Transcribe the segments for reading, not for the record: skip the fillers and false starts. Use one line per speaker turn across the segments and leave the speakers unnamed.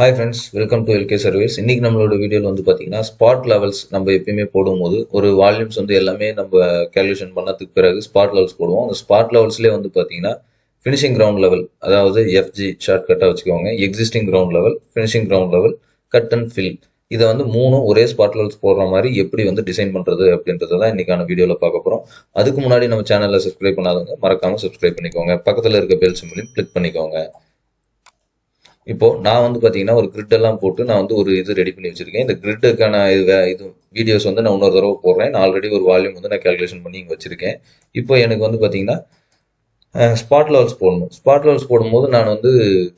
Hi friends, welcome to LK Service. இன்னைக்கு நம்மளோட வீடியோல வந்து பாத்தீங்கன்னா ஸ்பாட் லெவல்ஸ் நம்ம எப்பயுமே போடும்போது ஒரு வால்யூம்ஸ் வந்து எல்லாமே நம்ம கால்குலேஷன் பண்ணதுக்கு பிறகு ஸ்பாட் லெவல்ஸ் போடுவோம். அந்த ஸ்பாட் லெவல்ஸ்லேயே வந்து பாத்தீங்கன்னா ஃபினிஷிங் கிரவுண்ட் லெவல், அதாவது எஃப்ஜி ஷார்ட் கட்டா வச்சுக்கோங்க. Existing ground level, finishing ground level, cut and fill. இதை வந்து மூணும் ஒரே ஸ்பாட் லெவல்ஸ் போடுற மாதிரி எப்படி வந்து டிசைன் பண்றது அப்படின்றத தான் இன்னைக்கான வீடியோல பார்க்க போறோம். அதுக்கு முன்னாடி நம்ம சேனலை சப்ஸ்கிரைப் பண்ணாதவங்க மறக்காம சப்ஸ்கிரைப் பண்ணிக்கோங்க. பக்கத்துல இருக்க பெல் சிம்பிளையும் கிளிக் பண்ணிக்கோங்க. இப்போ நான் வந்து பாத்தீங்கன்னா ஒரு கிரிட் எல்லாம் போட்டு நான் வந்து ஒரு இது ரெடி பண்ணி வச்சிருக்கேன். இந்த கிரிட்டுக்கான இது வீடியோஸ் வந்து நான் இன்னொரு தடவை போடுறேன். நான் ஆல்ரெடி ஒரு வால்யூம் வந்து நான் கால்குலேஷன் பண்ணி இங்கே வச்சிருக்கேன். இப்போ எனக்கு வந்து பாத்தீங்கன்னா ஸ்பாட் லெவல்ஸ் போடணும். ஸ்பாட் லெவல்ஸ் போடும்போது நான் வந்து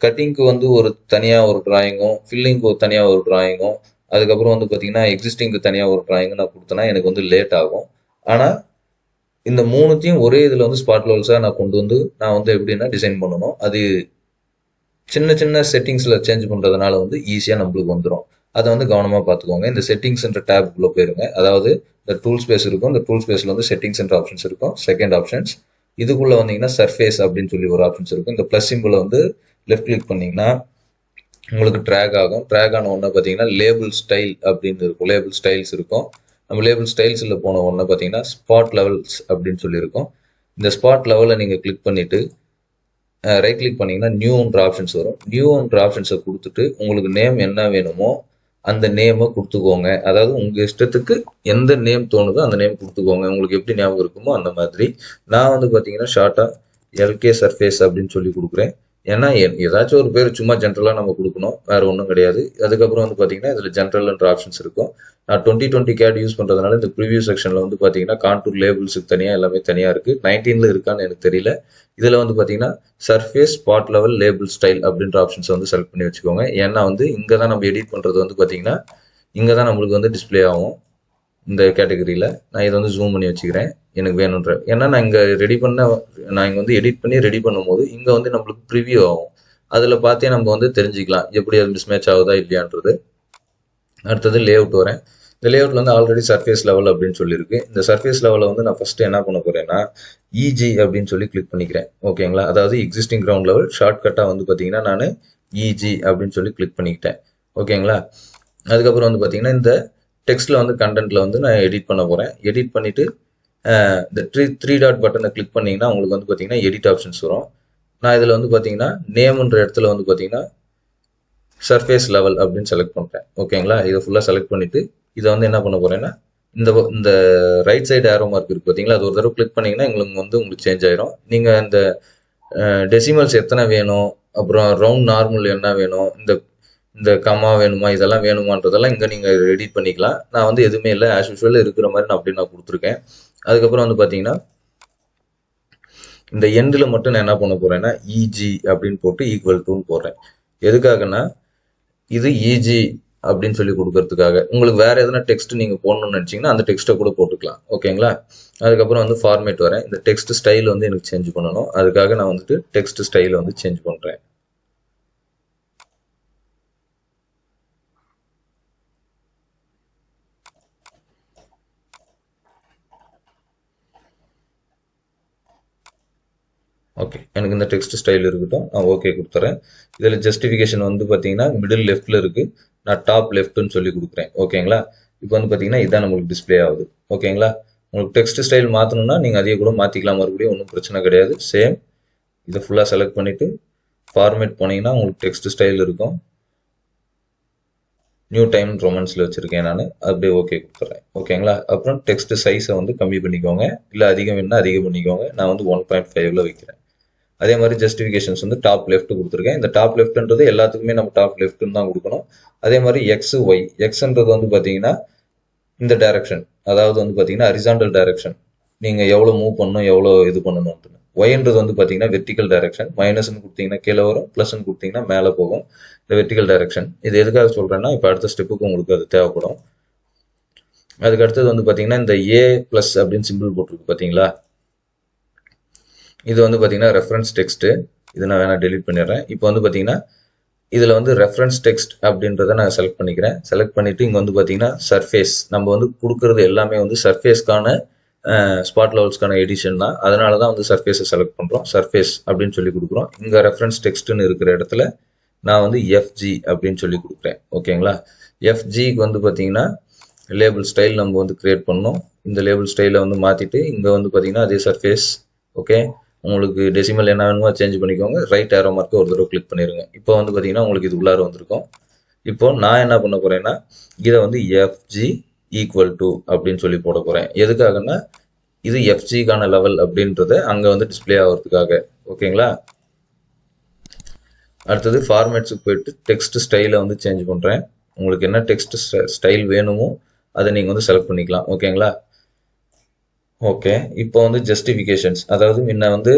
கட்டிங்க்கு வந்து ஒரு தனியாக ஒரு டிராயிங்கும், ஃபில்லிங்க்கு ஒரு தனியாக ஒரு டிராயிங்கும், அதுக்கப்புறம் வந்து பாத்தீங்கன்னா எக்ஸிஸ்டிங்க்கு தனியாக ஒரு டிராயிங்கும் நான் கொடுத்தேன்னா எனக்கு வந்து லேட் ஆகும். ஆனால் இந்த மூணுத்தையும் ஒரே இதில் வந்து ஸ்பாட் லெவல்ஸாக நான் கொண்டு வந்து நான் வந்து எப்படின்னா டிசைன் பண்ணணும். அது சின்ன சின்ன செட்டிங்ஸில் சேஞ்ச் பண்ணுறதுனால வந்து ஈஸியாக நம்மளுக்கு வந்துடும். அதை வந்து கவனமாக பார்த்துக்கோங்க. இந்த செட்டிங்ஸ்ன்ற டேப்குள்ளே போயிருங்க. அதாவது இந்த டூல் ஸ்பேஸ் இருக்கும். இந்த டூல் ஸ்பேஸில் வந்து செட்டிங்ஸ்ன்ற ஆப்ஷன்ஸ் இருக்கும். செகண்ட் ஆப்ஷன்ஸ் இதுக்குள்ளே வந்தீங்கன்னா சர்ஃபேஸ் அப்படின்னு சொல்லி ஒரு ஆப்ஷன்ஸ் இருக்கும். இந்த ப்ளஸ் சிம்பிளை வந்து லெஃப்ட் கிளிக் பண்ணிங்கன்னா உங்களுக்கு ட்ராக் ஆகும். ட்ராக் ஆன ஒன்று பார்த்தீங்கன்னா லேபிள் ஸ்டைல் அப்படின்னு இருக்கும். லேபிள் ஸ்டைல்ஸ் இருக்கும். நம்ம லேபிள் ஸ்டைல்ஸில் போன ஒன்று பார்த்தீங்கன்னா ஸ்பாட் லெவல்ஸ் அப்படின்னு சொல்லியிருக்கோம். இந்த ஸ்பாட் லெவலை நீங்கள் கிளிக் பண்ணிவிட்டு ரைட் கிளிக் பண்ணிங்கன்னா நியூன்ற ஆப்ஷன்ஸ் வரும். நியூன்ற ஆப்ஷன்ஸை கொடுத்துட்டு உங்களுக்கு நேம் என்ன வேணுமோ அந்த நேமை கொடுத்துக்கோங்க. அதாவது உங்கள் இஷ்டத்துக்கு எந்த நேம் தோணுதோ அந்த நேம் கொடுத்துக்கோங்க. உங்களுக்கு எப்படி ஞாபகம் இருக்குமோ அந்த மாதிரி. நான் வந்து பார்த்தீங்கன்னா ஷார்ட்டாக எல்கே சர்ஃபேஸ் அப்படின்னு சொல்லி கொடுக்குறேன். ஏன்னா ஏதாச்சும் ஒரு பேர் சும்மா ஜென்ரலாக நம்ம கொடுக்கணும், வேற ஒன்றும் கிடையாது. அதுக்கப்புறம் வந்து பார்த்தீங்கன்னா இதில் ஜென்ரல்ன்ற ஆப்ஷன்ஸ் இருக்கும். நான் 2020 CAD யூஸ் பண்ணுறதுனால இந்த ப்ரிவியூ செக்ஷனில் வந்து பார்த்தீங்கன்னா கான்டூர் லேபிள்ஸுக்கு தனியாக எல்லாமே தனியாக இருக்குது. 19ல் இருக்கான்னு எனக்கு தெரியல. இதில் வந்து பார்த்தீங்கன்னா surface spot level label style அப்படின்ற ஆப்ஷன்ஸ் வந்து செலக்ட் பண்ணி வச்சுக்கோங்க. ஏன்னா வந்து இங்கே தான் நம்ம எடிட் பண்ணுறது வந்து பார்த்தீங்கன்னா இங்கே தான் நம்மளுக்கு வந்து டிஸ்பிளே ஆகும். இந்த கேட்டகரியில் நான் இதை வந்து ஜூம் பண்ணி வச்சுக்கிறேன் எனக்கு வேணுன்ற. ஏன்னா நான் இங்கே நான் இங்கே வந்து எடிட் பண்ணி ரெடி பண்ணும்போது இங்கே வந்து நம்மளுக்கு ப்ரிவியூ ஆகும். அதில் பார்த்தே நம்ம வந்து தெரிஞ்சுக்கலாம் எப்படி அது மிஸ்மேட்ச் ஆகுதா இல்லையான்றது. அடுத்தது லே அவுட் வரேன். இந்த லே அவுட்ல வந்து ஆல்ரெடி சர்ஃபேஸ் லெவல் அப்படின்னு சொல்லியிருக்கு. இந்த சர்ஃபேஸ் லெவலில் வந்து நான் ஃபர்ஸ்ட் என்ன பண்ண போறேன்னா இஜி அப்படின்னு சொல்லி கிளிக் பண்ணிக்கிறேன். ஓகேங்களா? அதாவது எக்ஸிஸ்டிங் கிரவுண்ட் லெவல் ஷார்ட்கட்டாக வந்து பார்த்தீங்கன்னா நான் இஜி அப்படின்னு சொல்லி கிளிக் பண்ணிக்கிட்டேன். ஓகேங்களா? அதுக்கப்புறம் வந்து பார்த்தீங்கன்னா இந்த டெக்ஸ்ட்ல வந்து கண்டென்ட்ல வந்து நான் எடிட் பண்ண போறேன். எடிட் பண்ணிட்டு இந்த த்ரீ டாட் பட்டனை கிளிக் பண்ணீங்கன்னா உங்களுக்கு வந்து பார்த்தீங்கன்னா எடிட் ஆப்ஷன்ஸ் வரும். நான் இதில் வந்து பார்த்தீங்கன்னா நேம்ன்ற இடத்துல வந்து பார்த்தீங்கன்னா சர்ஃபேஸ் லெவல் அப்படின்னு செலக்ட் பண்ணுறேன். ஓகேங்களா? இதை ஃபுல்லாக செலக்ட் பண்ணிட்டு இதை வந்து என்ன பண்ண போறேன்னா இந்த ரைட் சைடு ஏரோ மார்க் இருக்கு பார்த்தீங்களா, அது ஒரு தடவை கிளிக் பண்ணீங்கன்னா உங்களுக்கு சேஞ்ச் ஆயிரும். நீங்கள் இந்த டெசிமல்ஸ் எத்தனை வேணும், அப்புறம் ரவுண்ட் நார்மல் என்ன வேணும், இந்த கமா வேணுமா, இதெல்லாம் வேணுமான்றதெல்லாம் இங்கே நீங்கள் எடிட் பண்ணிக்கலாம். நான் வந்து எதுவுமே இல்லை, ஆஸ் யூஸ்வல் இருக்கிற மாதிரி நான் கொடுத்துருக்கேன். அதுக்கப்புறம் வந்து பார்த்தீங்கன்னா இந்த எண்டில் மட்டும் நான் என்ன பண்ண போறேன்னா இஜி அப்படின்னு போட்டு ஈக்குவல் டுன்னு போடுறேன். எதுக்காகனா இது இஜி அப்படின்னு சொல்லி கொடுக்கறதுக்காக. உங்களுக்கு வேற எதனா டெக்ஸ்ட் நீங்க போடணும்னு நினைச்சீங்கன்னா அந்த டெக்ஸ்ட்டை கூட போட்டுக்கலாம். ஓகேங்களா? அதுக்கப்புறம் வந்து ஃபார்மேட் வரேன். இந்த டெக்ஸ்ட் ஸ்டைல் வந்து எனக்கு சேஞ்ச் பண்ணணும். அதுக்காக நான் வந்துட்டு டெக்ஸ்ட் ஸ்டைலை வந்து சேஞ்ச் பண்றேன். ஓகே, எனக்கு இந்த டெக்ஸ்ட் ஸ்டைல் இருக்கட்டும், நான் ஓகே கொடுத்துறேன். இதில் ஜஸ்டிஃபிகேஷன் வந்து பார்த்தீங்கன்னா மிடில் லெஃப்ட்ல இருக்கு, நான் டாப் லெஃப்ட்னு சொல்லி கொடுக்குறேன். ஓகேங்களா? இப்போ வந்து பார்த்தீங்கன்னா இதான் நம்மளுக்கு டிஸ்பிளே ஆகுது. ஓகேங்களா? உங்களுக்கு டெக்ஸ்ட் ஸ்டைல் மாற்றணும்னா நீங்கள் அதையே கூட மாற்றிக்கலாம். மறுபடியும் ஒன்றும் பிரச்சனை கிடையாது. சேம் இதை ஃபுல்லாக செலக்ட் பண்ணிட்டு ஃபார்மேட் போனீங்கன்னா உங்களுக்கு டெக்ஸ்ட் ஸ்டைல் இருக்கும். நியூ டைம் ரொமன்ஸில் வச்சுருக்கேன் நான். அப்படியே ஓகே கொடுத்துட்றேன். ஓகேங்களா? அப்புறம் டெக்ஸ்ட் சைஸை வந்து கம்மி பண்ணிக்கோங்க, இல்லை அதிகம் வேணும்னா அதிகம் பண்ணிக்கோங்க. நான் வந்து 1.5ல் வைக்கிறேன். அதே மாதிரி ஜஸ்டிஃபிகேஷன்ஸ் வந்து டாப் லெஃப்ட் கொடுத்துருக்கேன். இந்த டாப் லெஃப்ட்ன்றது எல்லாத்துக்குமே நம்ம டாப் லெஃப்ட்னு தான் கொடுக்கணும். அதே மாதிரி எக்ஸ் ஒய், எக்ஸ்ன்றது வந்து பார்த்தீங்கன்னா இந்த டைரக்ஷன், அதாவது வந்து பார்த்தீங்கன்னா ஹரிசாண்டல் டைரக்ஷன், நீங்கள் எவ்வளோ மூவ் பண்ணணும், எவ்வளோ இது பண்ணணும்னு. ஒய்ன்றது வந்து பார்த்தீங்கன்னா வெர்டிக்கல் டைரக்ஷன். மைனஸ்ன்னு கொடுத்தீங்கன்னா கீழே வரும், ப்ளஸ்ன்னு கொடுத்தீங்கன்னா மேலே போகும். இந்த வெர்டிக்கல் டைரக்ஷன் இது எதுக்காக சொல்கிறேன்னா இப்போ அடுத்த ஸ்டெப்புக்கு உங்களுக்கு அது தேவைப்படும். அதுக்கு அடுத்தது வந்து பார்த்தீங்கன்னா இந்த ஏ ப்ளஸ் அப்படின்னு சிம்பிள் போட்டிருக்கு பார்த்தீங்களா, இது வந்து பார்த்தீங்கன்னா ரெஃபரன்ஸ் டெக்ஸ்ட். இது நான் வேணா டெலிட் பண்ணிடுறேன். இப்போ வந்து பார்த்தீங்கன்னா இதில் வந்து ரெஃபரன்ஸ் டெக்ஸ்ட் அப்படின்றத நான் செலக்ட் பண்ணிக்கிறேன். செலக்ட் பண்ணிட்டு இங்கே வந்து பார்த்தீங்கன்னா சர்ஃபேஸ், நம்ம வந்து கொடுக்கறது எல்லாமே வந்து சர்ஃபேஸ்க்கான ஸ்பாட் லெவல்ஸ்க்கான எடிஷன் தான். அதனால தான் வந்து சர்ஃபேஸை செலக்ட் பண்ணுறோம். சர்ஃபேஸ் அப்படின்னு சொல்லி கொடுக்குறோம். இங்கே ரெஃபரன்ஸ் டெக்ஸ்ட்னு இருக்கிற இடத்துல நான் வந்து எஃப்ஜி அப்படின்னு சொல்லி கொடுக்குறேன். ஓகேங்களா? எஃப்ஜிக்கு வந்து பார்த்தீங்கன்னா லேபிள் ஸ்டைல் நம்ம வந்து கிரியேட் பண்ணோம். இந்த லேபிள் ஸ்டைலை வந்து மாற்றிட்டு இங்கே வந்து பார்த்தீங்கன்னா அதே சர்ஃபேஸ். ஓகே, உங்களுக்கு டெசிமல் என்ன வேணுமோ சேஞ்ச் பண்ணிக்கோங்க. ரைட் ஏரோ மார்க்கை ஒரு தடவை கிளிக் பண்ணிடுங்க. இப்போ வந்து பார்த்தீங்கன்னா உங்களுக்கு இது உள்ளார வந்திருக்கும். இப்போ நான் என்ன பண்ண போறேன்னா இதை வந்து எஃப்ஜி ஈக்குவல் டு அப்படின்னு சொல்லி போட போறேன். எதுக்காகன்னா இது எஃப்ஜிக்கான லெவல் அப்படின்றத அங்கே வந்து டிஸ்பிளே ஆகிறதுக்காக. ஓகேங்களா? அடுத்தது ஃபார்மேட்ஸுக்கு போயிட்டு டெக்ஸ்ட் ஸ்டைலை வந்து சேஞ்ச் பண்ணுறேன். உங்களுக்கு என்ன டெக்ஸ்ட் ஸ்டைல் வேணுமோ அதை நீங்கள் வந்து செலக்ட் பண்ணிக்கலாம். ஓகேங்களா? ஓகே, இப்போ வந்து ஜஸ்டிஃபிகேஷன்ஸ், அதாவது முன்ன வந்து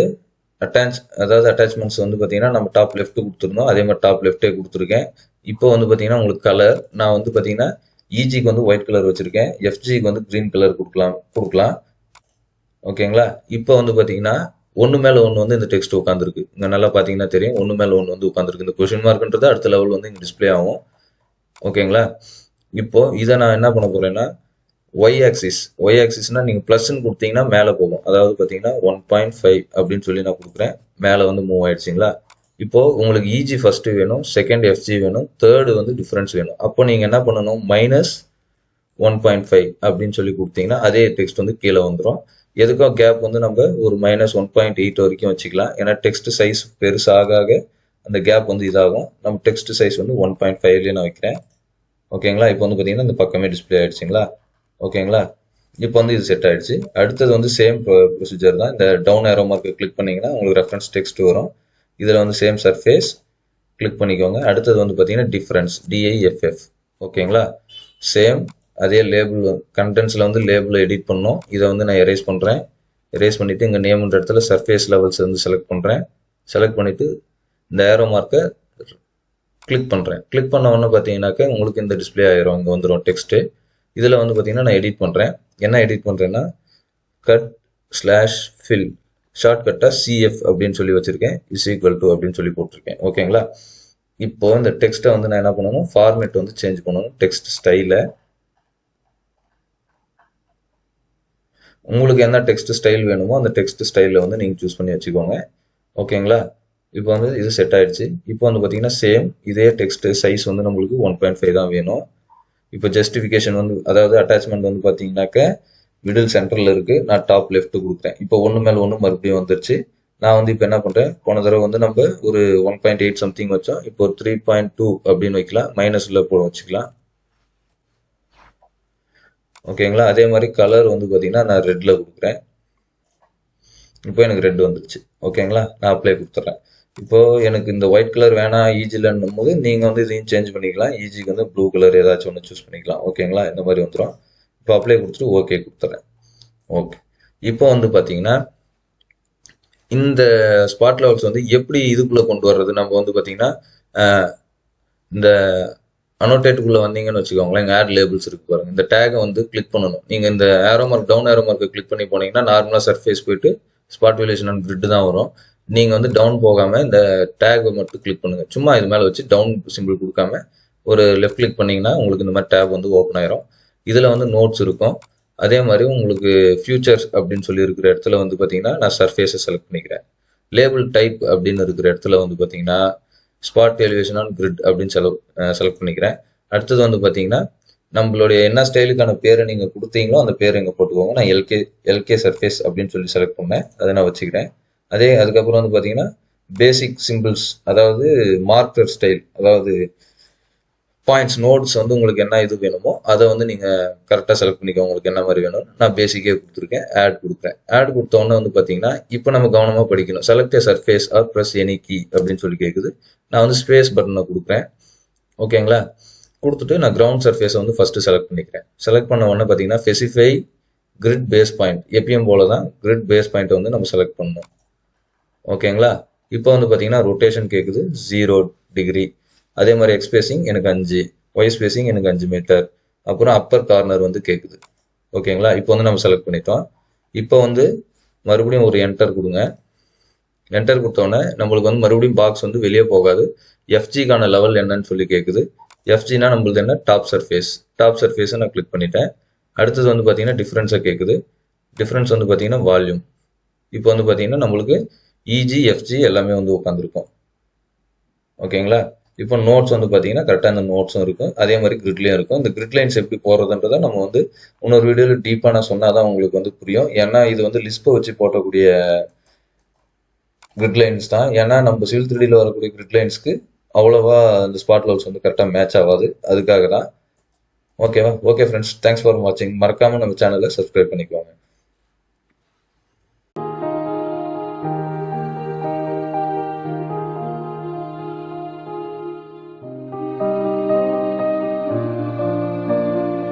அட்டாச்மெண்ட்ஸ் வந்து பார்த்தீங்கன்னா நம்ம டாப் லெஃப்ட் கொடுத்துருந்தோம். அதே மாதிரி டாப் லெஃப்டே கொடுத்துருக்கேன். இப்போ வந்து பார்த்தீங்கன்னா உங்களுக்கு கலர் நான் வந்து பார்த்தீங்கன்னா இஜிக்கு வந்து ஒயிட் கலர் வச்சுருக்கேன். எஃப்ஜிக்கு வந்து க்ரீன் கலர் கொடுக்கலாம். ஓகேங்களா? இப்போ வந்து பார்த்தீங்கன்னா ஒன்று மேலே ஒன்று வந்து இந்த டெக்ஸ்ட் உட்காந்துருக்கு. இங்கே நல்லா பார்த்தீங்கன்னா தெரியும், ஒன்று மேலே ஒன்று வந்து உட்காந்துருக்கு. இந்த கொஷின் மார்க்ன்றது அடுத்த லெவல் வந்து இங்கே டிஸ்பிளே ஆகும். ஓகேங்களா? இப்போ இதை நான் என்ன பண்ண போறேன்னா ஒய் ஆக்சிஸ்னா நீங்கள் ப்ளஸ்ன்னு கொடுத்தீங்கன்னா மேலே போகும். அதாவது பார்த்தீங்கன்னா 1.5 அப்படின்னு சொல்லி நான் கொடுக்குறேன். மேலே வந்து மூவ் ஆயிடுச்சிங்களா? இப்போ உங்களுக்கு இஜி ஃபர்ஸ்ட் வேணும், செகண்ட் எஃப்ஜி வேணும், தேர்டு வந்து டிஃபரன்ஸ் வேணும். அப்போ நீங்கள் என்ன பண்ணணும், -1.5 அப்படின்னு சொல்லி கொடுத்தீங்கன்னா அதே டெக்ஸ்ட் வந்து கீழே வந்துடும். எதுக்கோ கேப் வந்து நம்ம ஒரு -1.8 வரைக்கும் வச்சுக்கலாம். ஏன்னா டெக்ஸ்ட் சைஸ் பெருசாக அந்த கேப் வந்து இதாகும். நம்ம டெக்ஸ்ட் சைஸ் வந்து 1.5லேயே நான் வைக்கிறேன். ஓகேங்களா? இப்போ வந்து பார்த்தீங்கன்னா இந்த பக்கமே டிஸ்பிளே ஆயிடுச்சுங்களா? ஓகேங்களா? இப்போ வந்து இது செட் ஆயிடுச்சு. அடுத்தது வந்து சேம் ப்ரொசீஜர் தான். இந்த டவுன் ஏரோ மார்க்கை கிளிக் பண்ணீங்கன்னா உங்களுக்கு ரெஃபரன்ஸ் டெக்ஸ்ட் வரும். இதில் வந்து சேம் சர்ஃபேஸ் கிளிக் பண்ணிக்கோங்க. அடுத்தது வந்து பார்த்தீங்கன்னா டிஃபரன்ஸ், டிஐஎஃப்எஃப். ஓகேங்களா? சேம் அதே லேபிள் கண்டென்ட்ஸில் வந்து லேபிளை எடிட் பண்ணோம். இதை வந்து நான் எரேஸ் பண்ணுறேன். எரேஸ் பண்ணிவிட்டு இங்கே நேம்ன்ற இடத்துல சர்ஃபேஸ் லெவல்ஸ் வந்து செலக்ட் பண்ணுறேன். செலக்ட் பண்ணிவிட்டு இந்த ஏரோ மார்க்கை கிளிக் பண்ணுறேன். கிளிக் பண்ண உடனே பார்த்தீங்கன்னாக்கா உங்களுக்கு இந்த டிஸ்பிளே ஆயிரும், இங்கே வந்துடும் டெக்ஸ்ட்டு. இதில் வந்து பார்த்தீங்கன்னா நான் எடிட் பண்ணுறேன். என்ன எடிட் பண்ணுறேன்னா cut/fill ஷார்ட்கட்டாக சிஎஃப் அப்படின்னு சொல்லி வச்சுருக்கேன். = அப்படின்னு சொல்லி போட்டிருக்கேன். ஓகேங்களா? இப்போ இந்த டெக்ஸ்ட்டை வந்து நான் என்ன பண்ணணும், ஃபார்மேட் வந்து சேஞ்ச் பண்ணணும். டெக்ஸ்ட் ஸ்டைலை உங்களுக்கு என்ன டெக்ஸ்ட் ஸ்டைல் வேணுமோ அந்த டெக்ஸ்ட் ஸ்டைலில் வந்து நீங்கள் சூஸ் பண்ணி வச்சுக்கோங்க. ஓகேங்களா? இப்போ வந்து இது செட் ஆயிடுச்சு. இப்போ வந்து பார்த்தீங்கன்னா சேம் இதே டெக்ஸ்ட் சைஸ் வந்து நம்மளுக்கு 1.5 தான் வேணும். இப்போ ஜஸ்டிஃபிகேஷன் வந்து அதாவது அட்டாச்மெண்ட் வந்து பார்த்தீங்கன்னாக்க மிடில் சென்டரில் இருக்குது. நான் டாப் லெஃப்ட் கொடுக்குறேன். இப்போ ஒன்று மேலே ஒன்று மறுபடியும் வந்துருச்சு. நான் வந்து இப்போ என்ன பண்ணுறேன், போன தடவை வந்து நம்ம ஒரு 1.8 சம்திங் வச்சோம். இப்போ ஒரு 3.2 அப்படின்னு வைக்கலாம். மைனஸில் போட வச்சுக்கலாம். ஓகேங்களா? அதே மாதிரி கலர் வந்து பார்த்தீங்கன்னா நான் ரெட்டில் கொடுக்குறேன். இப்போ எனக்கு ரெட் வந்துருச்சு. ஓகேங்களா? நான் அப்ளை கொடுத்துட்றேன். இப்போ எனக்கு இந்த ஒயிட் கலர் வேணாம் ஈஜிலன்னும் போது நீங்கள் வந்து இதையும் சேஞ்ச் பண்ணிக்கலாம். ஈஜிக்கு வந்து ப்ளூ கலர் ஏதாச்சும் ஒன்று சூஸ் பண்ணிக்கலாம். ஓகேங்களா? இந்த மாதிரி வந்துடும். இப்போ அப்ளை கொடுத்துட்டு ஓகே கொடுத்துட்றேன். ஓகே, இப்போ வந்து பார்த்தீங்கன்னா இந்த ஸ்பாட் லெவல்ஸ் வந்து எப்படி இதுக்குள்ளே கொண்டு வர்றது, நம்ம வந்து பார்த்தீங்கன்னா இந்த அனோட்டேட்டுக்குள்ளே வந்தீங்கன்னு வச்சுக்கோங்களேன், இங்கே ஆட் லேபிள்ஸ் இருக்கு பாருங்க. இந்த டேகை வந்து கிளிக் பண்ணணும். நீங்கள் இந்த ஏரோ மார்க் டவுன் ஏரோ மார்க்கை கிளிக் பண்ணி போனீங்கன்னா நார்மலாக சர்ஃபேஸ் போயிட்டு ஸ்பாட் வேரியேஷன் அண்ட் கிரிட் தான் வரும். நீங்கள் வந்து டவுன் போகாமல் இந்த டேகை மட்டும் கிளிக் பண்ணுங்கள். சும்மா இது மேலே வச்சு டவுன் சிம்பிள் கொடுக்காம ஒரு லெஃப்ட் கிளிக் பண்ணிங்கன்னா உங்களுக்கு இந்த மாதிரி டேப் வந்து ஓப்பன் ஆயிரும். இதில் வந்து நோட்ஸ் இருக்கும். அதே மாதிரி உங்களுக்கு ஃபியூச்சர்ஸ் அப்படின்னு சொல்லி இருக்கிற இடத்துல வந்து பார்த்தீங்கன்னா நான் சர்ஃபேஸை செலக்ட் பண்ணிக்கிறேன். லேபிள் டைப் அப்படின்னு இருக்கிற இடத்துல வந்து பார்த்தீங்கன்னா ஸ்பாட் எலிவேஷன் ஆன் கிரிட் அப்படின்னு செலக்ட் பண்ணிக்கிறேன். அடுத்தது வந்து பார்த்தீங்கன்னா நம்மளுடைய என்ன ஸ்டைலுக்கான பேரை நீங்கள் கொடுத்தீங்களோ அந்த பேரை இங்கே போட்டுக்கோங்க. நான் எல்கே சர்ஃபேஸ் அப்படின்னு சொல்லி செலக்ட் பண்ணேன். அதை நான் வச்சுக்கிறேன். அதுக்கப்புறம் வந்து பார்த்தீங்கன்னா பேசிக் சிம்பிள்ஸ், அதாவது மார்க்கர் ஸ்டைல், அதாவது பாயிண்ட்ஸ் நோட்ஸ் வந்து உங்களுக்கு என்ன இது வேணுமோ அதை வந்து நீங்கள் கரெக்டாக செலக்ட் பண்ணிக்கோங்க. உங்களுக்கு என்ன மாதிரி வேணும். நான் பேசிக்கே கொடுத்துருக்கேன். ஆட் கொடுக்குறேன். ஆட் கொடுத்தோன்னே வந்து பார்த்தீங்கன்னா இப்போ நம்ம கவனமாக படிக்கணும். Select surface or press any key அப்படின்னு சொல்லி கேட்குது. நான் வந்து ஸ்பேஸ் பட்டனை கொடுக்குறேன். ஓகேங்களா? கொடுத்துட்டு நான் கிரவுண்ட் சர்ஃபேஸை வந்து ஃபஸ்ட்டு செலக்ட் பண்ணிக்கிறேன். செலக்ட் பண்ண உடனே பார்த்தீங்கன்னா ஸ்பெசிஃபை கிரிட் பேஸ் பாயிண்ட், எப்பயும் போல தான் கிரிட் பேஸ் பாயிண்ட்டை வந்து நம்ம செலக்ட் பண்ணணும். ஓகேங்களா? இப்போ வந்து பார்த்தீங்கன்னா ரொட்டேஷன் கேட்குது 0 டிகிரி. அதே மாதிரி எக்ஸ் ஸ்பேசிங் எனக்கு 5, ஒய் ஸ்பேசிங் எனக்கு 5 மீட்டர். அப்புறம் அப்பர் கார்னர் வந்து கேட்குது. ஓகேங்களா? இப்போ வந்து நம்ம செலக்ட் பண்ணிட்டோம். இப்போ வந்து மறுபடியும் ஒரு என்டர் கொடுங்க. என்டர் கொடுத்தோன்னே நம்மளுக்கு வந்து மறுபடியும் பாக்ஸ் வந்து வெளியே போகாது. எஃப்ஜிக்கான லெவல் என்னன்னு சொல்லி கேட்குது. எஃப்ஜினா நம்மளுக்கு என்ன, டாப் சர்ஃபேஸ். டாப் சர்ஃபேஸை நான் கிளிக் பண்ணிட்டேன். அடுத்தது வந்து பார்த்தீங்கன்னா டிஃப்ரென்ஸை கேட்குது. டிஃப்ரென்ஸ் வந்து பார்த்தீங்கன்னா வால்யூம். இப்போ வந்து பார்த்தீங்கன்னா நம்மளுக்கு இஜி எஃப்ஜி எல்லாமே வந்து உட்காந்துருக்கும். ஓகேங்களா? இப்போ நோட்ஸ் வந்து பார்த்தீங்கன்னா கரெக்டாக அந்த நோட்ஸும் இருக்கும், அதே மாதிரி கிரிட்லேயும் இருக்கும். இந்த கிரிட் லைன்ஸ் எப்படி போடுறதுன்றதை நம்ம வந்து இன்னொரு வீடியோவில் டீப்பாக நான் சொன்னால் தான் உங்களுக்கு வந்து புரியும். ஏன்னா இது வந்து லிஸ்ப்பை வச்சு போட்டக்கூடிய கிரிட் லைன்ஸ் தான். ஏன்னா நம்ம சிவில் 3Dல வரக்கூடிய கிரிட் லைன்ஸ்க்கு அவ்வளோவா அந்த ஸ்பாட் லெவல்ஸ் வந்து கரெக்டாக மேட்ச் ஆகாது. அதுக்காக தான். ஓகேவா? ஓகே ஃப்ரெண்ட்ஸ், தேங்க்ஸ் ஃபார் வாட்சிங். மறக்காமல் நம்ம சேனலை சப்ஸ்கிரைப் பண்ணிக்கோங்க.